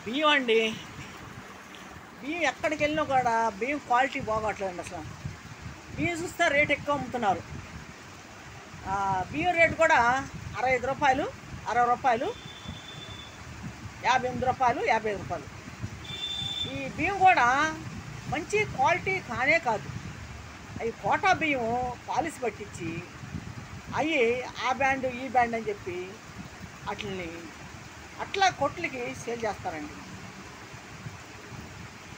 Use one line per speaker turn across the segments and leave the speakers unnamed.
బియ్యం అండి. బియ్యం ఎక్కడికి వెళ్ళినా కూడా బియ్యం క్వాలిటీ బాగోట్లేదండి అసలు. బియ్యం చూస్తే రేట్ ఎక్కువ అమ్ముతున్నారు. బియ్యం రేటు కూడా 65 రూపాయలు, 60 రూపాయలు, 58 రూపాయలు, 55 రూపాయలు. ఈ బియ్యం కూడా మంచి క్వాలిటీ కానే కాదు. అవి కోటా బియ్యం పాలిసి పట్టించి అవి ఆ బ్యాండ్ ఈ బ్యాండ్ అని చెప్పి వాటిని అట్లా కొట్లకి సేల్ చేస్తారండి.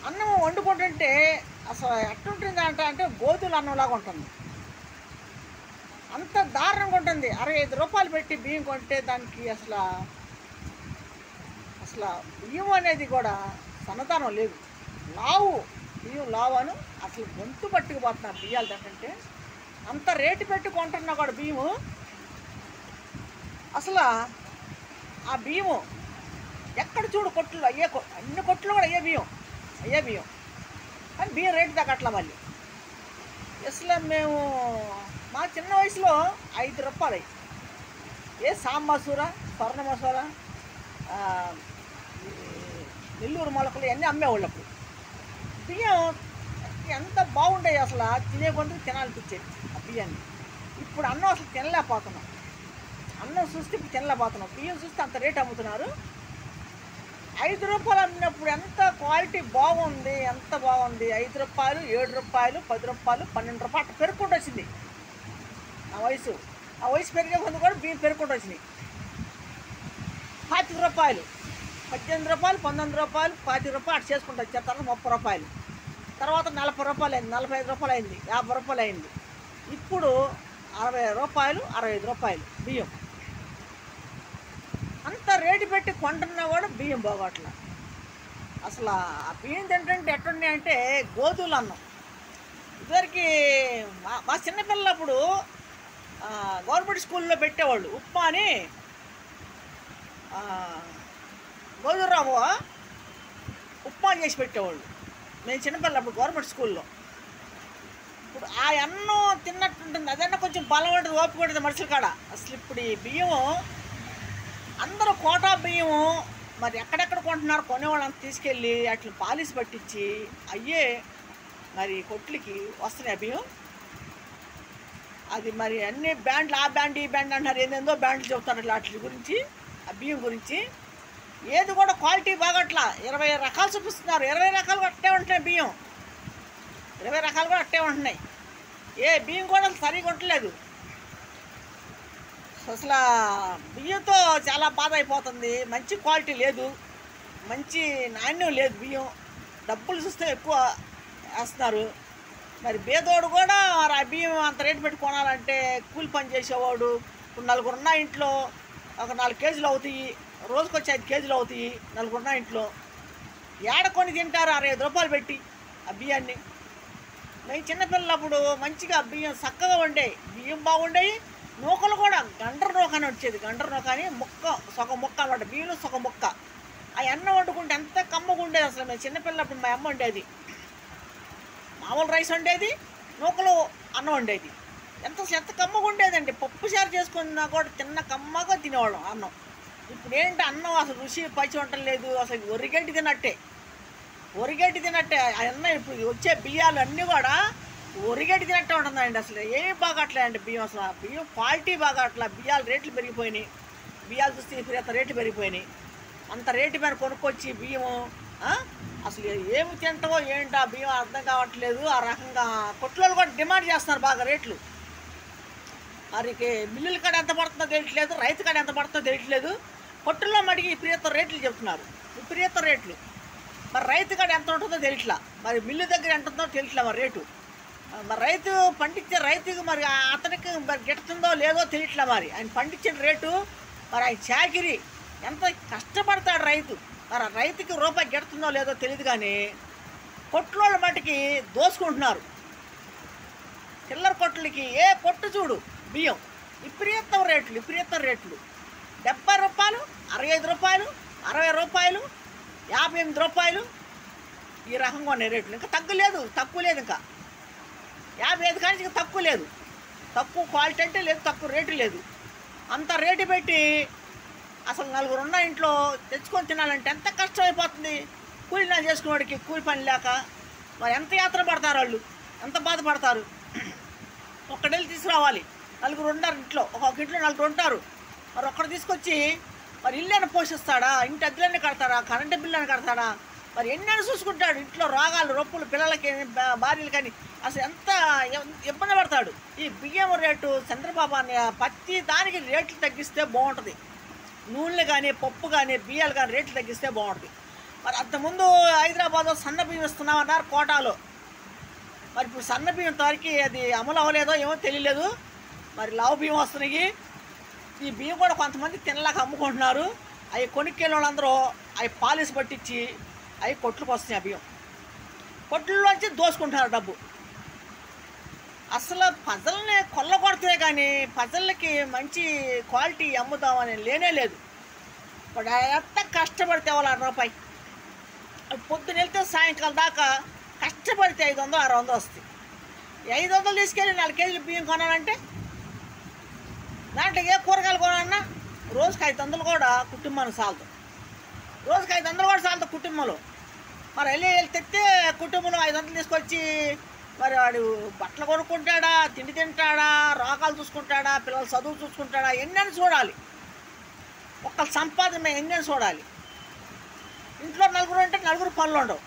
అన్నం వండుకుంటుంటే అసలు ఎట్టుంటుంది అంటే గోధుల అన్నంలాగా ఉంటుంది. అంత దారుణంగా ఉంటుంది. 65 రూపాయలు పెట్టి బియ్యం కొంటే దానికి అసలు బియ్యం అనేది కూడా సన్నదానం లేదు. బియ్యం లావు అసలు గొంతు పట్టుకుపోతున్నారు బియ్యాలు తింటుంటే. అంత రేటు పెట్టి కొంటున్నా కూడా బియ్యము అసలు ఆ బియ్యము ఎక్కడ చూడు కొట్లు అన్ని కొట్లు కూడా అయ్యే బియ్యం కానీ బియ్యం రేటు తగ్గట్లా మళ్ళీ. అసలు మేము మా చిన్న వయసులో 5 రూపాయలు సాంబసూర, స్వర్ణ మసూర, నెల్లూరు మొలకలు ఇవన్నీ అమ్మేవాళ్ళు. అప్పుడు బియ్యం ఎంత బాగుండేవి అసలు. తినే కొందుకు తినాలనిపించేది ఆ బియ్యాన్ని. ఇప్పుడు అన్నం అసలు తినలేకపోతున్నాం. అన్నం చూస్తే ఇప్పుడు తినలేకపోతున్నాం. బియ్యం చూస్తే అంత రేటు అమ్ముతున్నారు. 5 రూపాయలు అమ్మినప్పుడు ఎంత క్వాలిటీ బాగుంది, ఎంత బాగుంది. 5 రూపాయలు, 7 రూపాయలు, 10 రూపాయలు, 12 రూపాయలు అట్లా పెరుగుకుంటూ వచ్చింది. ఆ వయసు పెరిగే ముందు కూడా బియ్యం పెరుగుకుంటూ వచ్చినాయి. 25 రూపాయలు, 18 రూపాయలు, 19 రూపాయలు, 25 రూపాయలు అటు చేసుకుంటూ వచ్చారు. తర్వాత 30 రూపాయలు, తర్వాత 40 రూపాయలు అయింది, 45 రూపాయలు అయింది, 50 రూపాయలు అయింది. ఇప్పుడు 60 రూపాయలు, 65 రూపాయలు బియ్యం. అంత రేటు పెట్టి కొంటున్నా కూడా బియ్యం బాగోట్లా. అసలు ఆ బియ్యం తింటుంటే ఎట్టున్నాయంటే గోధుల అన్నం. ఇదివరకు మా చిన్నపిల్లప్పుడు గవర్నమెంట్ స్కూల్లో పెట్టేవాళ్ళు ఉప్మా అని. గోధుమరావు ఉప్మా చేసి పెట్టేవాళ్ళు మేము చిన్నపిల్లప్పుడు గవర్నమెంట్ స్కూల్లో. ఇప్పుడు ఆ అన్నం తిన్నట్టుంటుంది. అదన్నా కొంచెం బలం ఉంటుంది, ఓపిక ఉంటుంది మనుషుల కాడ. అసలు ఇప్పుడు ఈ బియ్యం అందరూ కోటా బియ్యం మరి ఎక్కడెక్కడ కొంటున్నారు, కొనేవాళ్ళని తీసుకెళ్ళి అట్లా పాలిసి పట్టించి అయ్యే మరి కొట్లకి వస్తున్నాయి బియ్యం. అది మరి అన్ని బ్యాండ్లు, ఆ బ్యాండ్ ఈ బ్యాండ్ అంటున్నారు, ఏందేందో బ్యాండ్లు చెబుతారు వాటి గురించి, ఆ బియ్యం గురించి. ఏది కూడా క్వాలిటీ బాగట్లా. 20 రకాలు చూపిస్తున్నారు. 20 రకాలు అట్టే ఉంటున్నాయి బియ్యం. 20 రకాలు కూడా అట్టే ఉంటున్నాయి. ఏ బియ్యం కూడా సరిగా ఉండలేదు. అసలు బియ్యంతో చాలా బాధ అయిపోతుంది. మంచి క్వాలిటీ లేదు, మంచి నాణ్యం లేదు బియ్యం. డబ్బులు చూస్తే ఎక్కువ వేస్తున్నారు. మరి బేదోడు కూడా మరి ఆ బియ్యం అంత రేటు పెట్టి కొనాలంటే కూలి పని చేసేవాడు. ఇప్పుడు 4 ఉన్న ఇంట్లో ఒక 4 కేజీలు అవుతాయి, రోజుకి వచ్చి 5 కేజీలు అవుతాయి. 4 ఉన్న ఇంట్లో ఏడకొని తింటారు 65 రూపాయలు పెట్టి ఆ బియ్యాన్ని. మేము చిన్నపిల్లప్పుడు మంచిగా బియ్యం చక్కగా ఉండేవి, బియ్యం బాగుండేవి. నూకలు కూడా గండ్ర నూక అని వచ్చేది. గండ్ర నూక అని సగం ముక్క అనమాట. బియ్యంలో సగం ముక్క. ఆ అన్నం వండుకుంటే ఎంత కమ్మగా ఉండేది అసలు. మేము చిన్నపిల్లప్పుడు మా అమ్మ వండేది. మామూలు రైస్ వండేది, నూకలు అన్నం వండేది. ఎంత కమ్మగా ఉండేదండి. పప్పు చారు చేసుకున్నా కూడా తిన్న కమ్మగా తినేవాళ్ళం అన్నం. ఇప్పుడు ఏంటి అన్నం అసలు రుచి పచ్చి ఉండలేదు. అసలు ఒరిగడ్డి తిన్నట్టే ఆ అన్నం. ఇప్పుడు వచ్చే బియ్యాలు అన్నీ కూడా ఒరిగడ్డి తినట్టే ఉంటుందండి. అసలు ఏమీ బాగట్లేదండి బియ్యం. అసలు బియ్యం క్వాలిటీ బాగట్లా. బియ్యాలు రేట్లు పెరిగిపోయినాయి. బియ్యాలు చూస్తే ఇప్పుడు రేట్లు పెరిగిపోయినాయి. అంత రేటు మీద కొనుక్కొచ్చి బియ్యము అసలు ఏమి తింటావో ఏంటో ఆ బియ్యం అర్థం కావట్లేదు. ఆ రకంగా కొట్లలో కూడా డిమాండ్ చేస్తున్నారు బాగా రేట్లు. మరికి మిల్లుల కాడ ఎంత పడుతుందో తెలియట్లేదు, రైతు కాడ ఎంత పడుతుందో తెలియట్లేదు. కొట్టుల్లో మడికి విపరీత రేట్లు చెప్తున్నారు, విపరీత రేట్లు. మరి రైతు కాడ ఎంత ఉంటుందో తెలియట్లా, మరి మిల్లు దగ్గర ఎంత ఉంటుందో తెలియట్లా మరి రేటు. మరి రైతు పండించే రైతుకు మరి అతనికి మరి గిట్టుతుందో లేదో తెలియట్లా. మరి ఆయన పండించిన రేటు, మరి ఆయన చాకిరి ఎంత కష్టపడతాడు రైతు. మరి ఆ రైతుకి రూపాయి గిడుతుందో లేదో తెలియదు. కానీ కొట్లోళ్ళ మటుకి దోసుకుంటున్నారు. చిల్లర కొట్లకి ఏ కొట్టు చూడు బియ్యం విపరీతం రేట్లు 70 రూపాయలు, 65 రూపాయలు, 60 రూపాయలు, 58 రూపాయలు. ఈ రకంగా ఉన్నాయి రేట్లు. ఇంకా తక్కువ లేదు. ఇంకా 55 కానీ ఇంకా తక్కువ లేదు. తక్కువ క్వాలిటీ అంటే లేదు, తక్కువ రేటు లేదు. అంత రేటు పెట్టి అసలు నలుగురు ఉన్న ఇంట్లో తెచ్చుకొని తినాలంటే ఎంత కష్టం అయిపోతుంది. కూలి నా చేసుకునేవాడికి కూలి పని లేక మరి ఎంత యాత్ర పడతారు, వాళ్ళు ఎంత బాధపడతారు. ఒక్కడెళ్ళి తీసుకురావాలి. నలుగురు ఉంటారు ఇంట్లో, ఒక్కొక్క ఇంట్లో నలుగురు ఉంటారు. మరి ఒక్కడు తీసుకొచ్చి మరి ఇల్లు పోషిస్తాడా, ఇంటి అద్దెలన్నీ కడతాడా, కరెంటు బిల్లు అని కడతాడా, మరి ఎన్నైనా చూసుకుంటాడు. ఇంట్లో రోగాలు రొప్పులు పిల్లలకి భార్యలు కానీ అసలు ఎంత ఇబ్బంది పడతాడు. ఈ బియ్యం రేటు చంద్రబాబు అనే ప్రతి దానికి రేట్లు తగ్గిస్తే బాగుంటుంది. నూనెలు కానీ పప్పు కానీ బియ్యాలు కానీ రేట్లు తగ్గిస్తే బాగుంటుంది. మరి అంతకుముందు హైదరాబాద్లో సన్న బియ్యం ఇస్తున్నామన్నారు కోటాలో. మరి ఇప్పుడు సన్న బియ్యం తారికి అది అమలు అవ్వలేదో ఏమో తెలియలేదు. మరి లావు బియ్యం వస్తున్నాయి. ఈ బియ్యం కూడా కొంతమంది తినలేక అమ్ముకుంటున్నారు. అవి కొనుక్కెళ్ళిన వాళ్ళందరూ అవి పాలిసి పట్టించి అవి కొట్లకు వస్తున్నాయి. ఆ బియ్యం కొట్లలోంచి దోసుకుంటున్నారు డబ్బు. అసలు ప్రజల్ని కొల్లగొడితే కానీ ప్రజలకి మంచి క్వాలిటీ అమ్ముదామని లేనే లేదు. ఇప్పుడు ఎంత కష్టపడితే వాళ్ళు రూపాయి పొద్దున వెళ్తే సాయంకాలం దాకా కష్టపడితే 500 600 వస్తాయి. 500 తీసుకెళ్ళి 4 కేజీలు బియ్యం కొనాలంటే దాంట్లో ఏ కూరగాయలు కొనాలన్నా రోజుకి 500 కూడా కుటుంబానికి చాలదు. రోజుకి 500 కూడా చాలదు కుటుంబంలో. మరి వెళ్ళి తెస్తే కుటుంబంలో 500 తీసుకొచ్చి మరి వాడు బట్టలు కొనుక్కుంటాడా, తిండి తింటాడా, రోగాలు చూసుకుంటాడా, పిల్లల చదువు చూసుకుంటాడా, ఎన్నని చూడాలి. ఒక్కళ్ళ సంపాదన ఎన్నని చూడాలి. ఇంట్లో నలుగురు అంటే నలుగురు పనులు ఉండవు.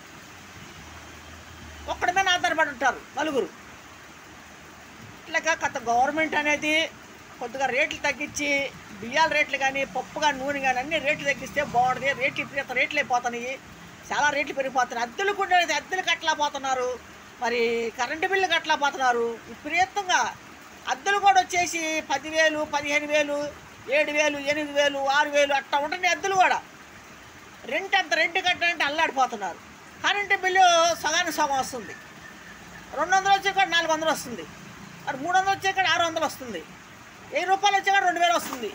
ఒక్కడి మీద ఆధారపడి ఉంటారు నలుగురు. ఇట్లాగా కొత్త గవర్నమెంట్ అనేది కొద్దిగా రేట్లు తగ్గించి బియ్యాల రేట్లు కానీ పప్పు కానీ నూనె కానీ అన్ని రేట్లు తగ్గిస్తే బాగుంటుంది. రేట్లు అయిపోతున్నాయి, చాలా రేట్లు పెరిగిపోతున్నాయి. అద్దెలు కూడా అద్దెలు కట్టలేకపోతున్నారు. మరి కరెంటు బిల్లు కట్టలేకపోతున్నారు. విపరీతంగా అద్దెలు కూడా వచ్చేసి 10,000 15,000 7,000 8,000 6,000 అట్లా ఉంటుంది అద్దెలు కూడా. రెంట్ కట్టాలంటే అల్లాడిపోతున్నారు. కరెంటు బిల్లు సగానికి సగం వస్తుంది. 200 వచ్చే కూడా 400 వస్తుంది. మరి 300 వచ్చే కూడా 600 వస్తుంది. 1000 రూపాయలు వచ్చే కూడా 2,000 వస్తుంది.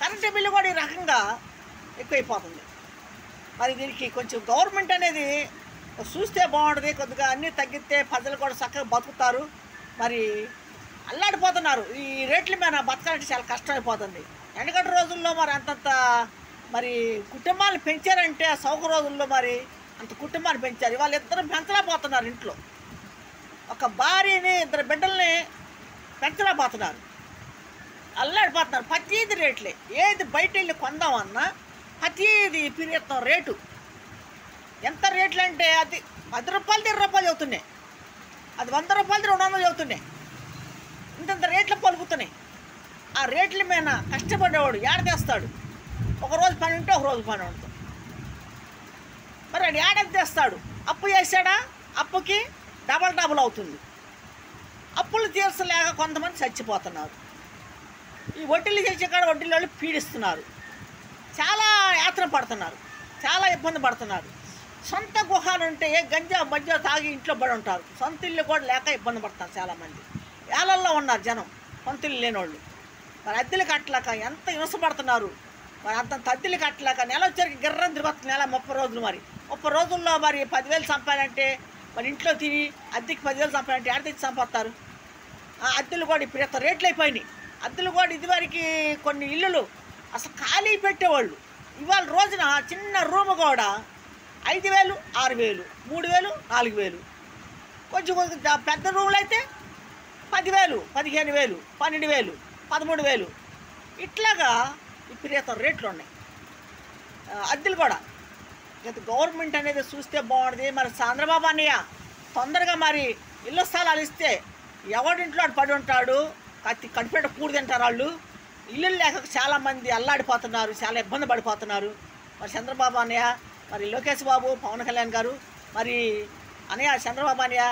కరెంటు బిల్లు కూడా ఈ రకంగా ఎక్కువైపోతుంది. మరి దీనికి కొంచెం గవర్నమెంట్ అనేది చూస్తే బాగుంటుంది. కొద్దిగా అన్నీ తగ్గితే ప్రజలు కూడా చక్కగా బతుకుతారు. మరి అల్లాడిపోతున్నారు. ఈ రేట్ల మీద బతకాలంటే చాలా కష్టం అయిపోతుంది. వెనకటి రోజుల్లో మరి అంతంత మరి కుటుంబాలు పెంచారంటే సౌక రోజుల్లో మరి అంత కుటుంబాన్ని పెంచారు. వాళ్ళు ఇద్దరు పెంచలేకపోతున్నారు. ఇంట్లో ఒక భార్యని 2 బిడ్డల్ని పెంచలేకపోతున్నారు. అల్లాడిపోతున్నారు. ప్రతిది రేట్లే. ఏది బయట వెళ్ళి కొందామన్నా ప్రతిది విపరీతం రేటు. ఎంత రేట్లు అంటే అది 10 రూపాయలది 20 రూపాయలు అవుతున్నాయి. అది 100 రూపాయలది 200 అవుతున్నాయి. ఇంతంత రేట్లు పలుకుతున్నాయి. ఆ రేట్ల మీద కష్టపడేవాడు ఏడ తెస్తాడు? ఒకరోజు పని ఉంటే ఒకరోజు పని ఉంటుంది. మరి వాడు ఏడ తెస్తాడు? అప్పు చేశాడా? అప్పుకి డబల్ అవుతుంది. అప్పులు తీర్చలేక కొంతమంది చచ్చిపోతున్నారు. ఈ వడ్డీలు చేసే కాడ వడ్డీల వాళ్ళు పీడిస్తున్నారు. చాలా యాత్ర పడుతున్నారు, చాలా ఇబ్బంది పడుతున్నారు. సొంత గుహాలు ఉంటే గంజా మధ్య తాగి ఇంట్లో పడి ఉంటారు. సొంత ఇల్లు కూడా లేక ఇబ్బంది పడతారు చాలామంది. ఏళ్ళల్లో ఉన్నారు జనం సొంత ఇల్లు లేనివాళ్ళు. మరి అద్దెలు కట్టలేక ఎంత హింసపడుతున్నారు. మరి అంత అద్దెలు కట్టలేక నెల వచ్చరికి గిర్రం తిరుగుతుంది. నెల 30 రోజులు. మరి 30 రోజుల్లో మరి 10,000 సంపాదంటే మరి ఇంట్లో తిని అద్దెకి 10,000 సంపాదంటే ఎక్కడ తెచ్చి సంపాదిస్తారు? ఆ అద్దెలు కూడా ఇప్పుడు ఎంత రేట్లు అయిపోయినాయి. అద్దెలు కూడా ఇదివరకు కొన్ని ఇల్లులు అసలు ఖాళీ పెట్టేవాళ్ళు. ఇవాళ రోజున చిన్న రూమ్ కూడా 5,000 6,000 3,000 4,000. కొంచెం పెద్ద రూములు అయితే 10,000 15,000 12,000 13,000 ఇట్లాగా విపరీతం రేట్లు ఉన్నాయి. అద్దెలు కూడా గవర్నమెంట్ అనేది చూస్తే బాగుంటుంది. మరి చంద్రబాబు అన్నయ్య తొందరగా మరి ఇళ్ళ స్థలాలు ఇస్తే ఎవడింట్లో పడి ఉంటాడు. కడిపేట కూడి తింటారు వాళ్ళు. ఇల్లు లేక చాలామంది అల్లాడిపోతున్నారు, చాలా ఇబ్బంది పడిపోతున్నారు. మరి చంద్రబాబు అన్నయ్య, మరి లోకేష్ బాబు, పవన్ కళ్యాణ్ గారు, మరి అన్నయ్య చంద్రబాబు అన్నయ్య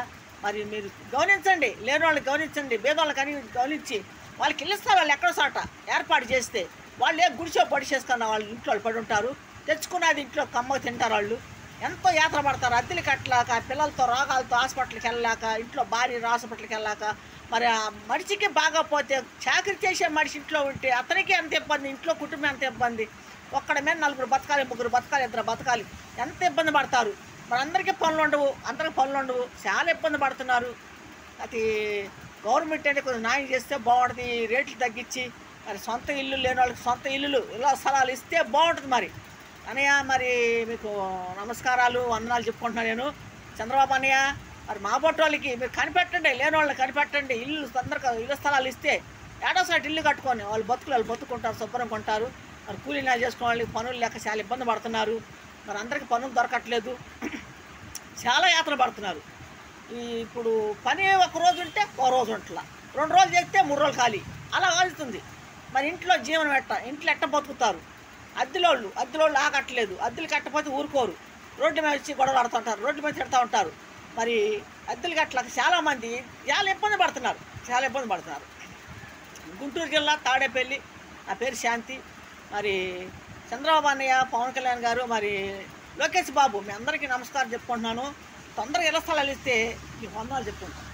మరి మీరు గమనించండి. లేని వాళ్ళని గమనించండి, పేదవాళ్ళని కానీ గమనించి వాళ్ళకి ఇళ్ళ స్థలాలు ఎక్కడో చోట ఏర్పాటు చేస్తే వాళ్ళు గుడిసో పడి చేసుకున్న వాళ్ళు ఇంట్లో పడి ఉంటారు. తెచ్చుకున్నది ఇంట్లో కమ్మగా తింటారు. వాళ్ళు ఎంతో యాత్ర పడతారు. అద్దెలు కట్టలేక, పిల్లలతో రోగాలతో హాస్పిటల్కి వెళ్ళలేక, ఇంట్లో భార్య హాస్పిటల్కి వెళ్ళాక, మరి ఆ మనిషికి బాగపోతే చాకరీ చేసే మనిషి ఇంట్లో ఉంటే అతనికి ఎంత ఇబ్బంది, ఇంట్లో కుటుంబం ఎంత ఇబ్బంది. ఒక్కడ మీద 4 బతకాలి, 3 బతకాలి, 2 బతకాలి, ఎంత ఇబ్బంది పడతారు. మరి అందరికీ పనులు ఉండవు, అందరికీ పనులు ఉండవు, చాలా ఇబ్బంది పడుతున్నారు. అది గవర్నమెంట్ అంటే కొంచెం న్యాయం చేస్తే బాగుంటుంది. రేట్లు తగ్గించి మరి సొంత ఇల్లు లేని వాళ్ళకి సొంత ఇల్లులు ఇలా స్థలాలు ఇస్తే బాగుంటుంది. మరి అన్నయ్య మరి మీకు నమస్కారాలు వందనాలు చెప్పుకుంటున్నాను నేను. చంద్రబాబు అన్నయ్య మరి మా బొట్టు వాళ్ళకి మీరు కనిపెట్టండి, లేని వాళ్ళని కనిపెట్టండి. ఇల్లు తొందరగా ఇళ్ళ స్థలాలు ఇస్తే ఏడోసారి ఇల్లు కట్టుకొని వాళ్ళు బతుకుంటారు, శుభ్రంగా ఉంటారు. మరి కూలీనా చేసుకోవాలి, పనులు లేక చాలా ఇబ్బంది పడుతున్నారు. మరి అందరికీ పనులు దొరకట్లేదు, చాలా యాతన పడుతున్నారు. ఇప్పుడు పని ఒక రోజు ఉంటే ఒక రోజు ఉంటలా, 2 రోజులు చేస్తే 3 రోజులు ఖాళీ, అలా కాలుతుంది. మరి ఇంట్లో జీవనం ఇంట్లో ఎట్ట బతుకుతారు? అద్దెలోళ్ళు ఆగట్లేదు, అద్దెలు కట్టకపోతే ఊరుకోరు, రోడ్డు మీద వచ్చి గొడవలు ఆడుతుంటారు, రోడ్డు మీద తిడతా ఉంటారు. మరి అద్దెలు కట్టలేక చాలామంది చాలా ఇబ్బంది పడుతున్నారు. గుంటూరు జిల్లా తాడేపల్లి, నా పేరు శాంతి. మరి చంద్రబాబు అన్నయ్య, పవన్ కళ్యాణ్ గారు, మరి లోకేష్ బాబు, మీ అందరికీ నమస్కారం చెప్పుకుంటున్నాను. తొందరగా ఇళ్ల స్థలాలు ఇస్తే మీకు వందనాలు చెప్పుకుంటాను.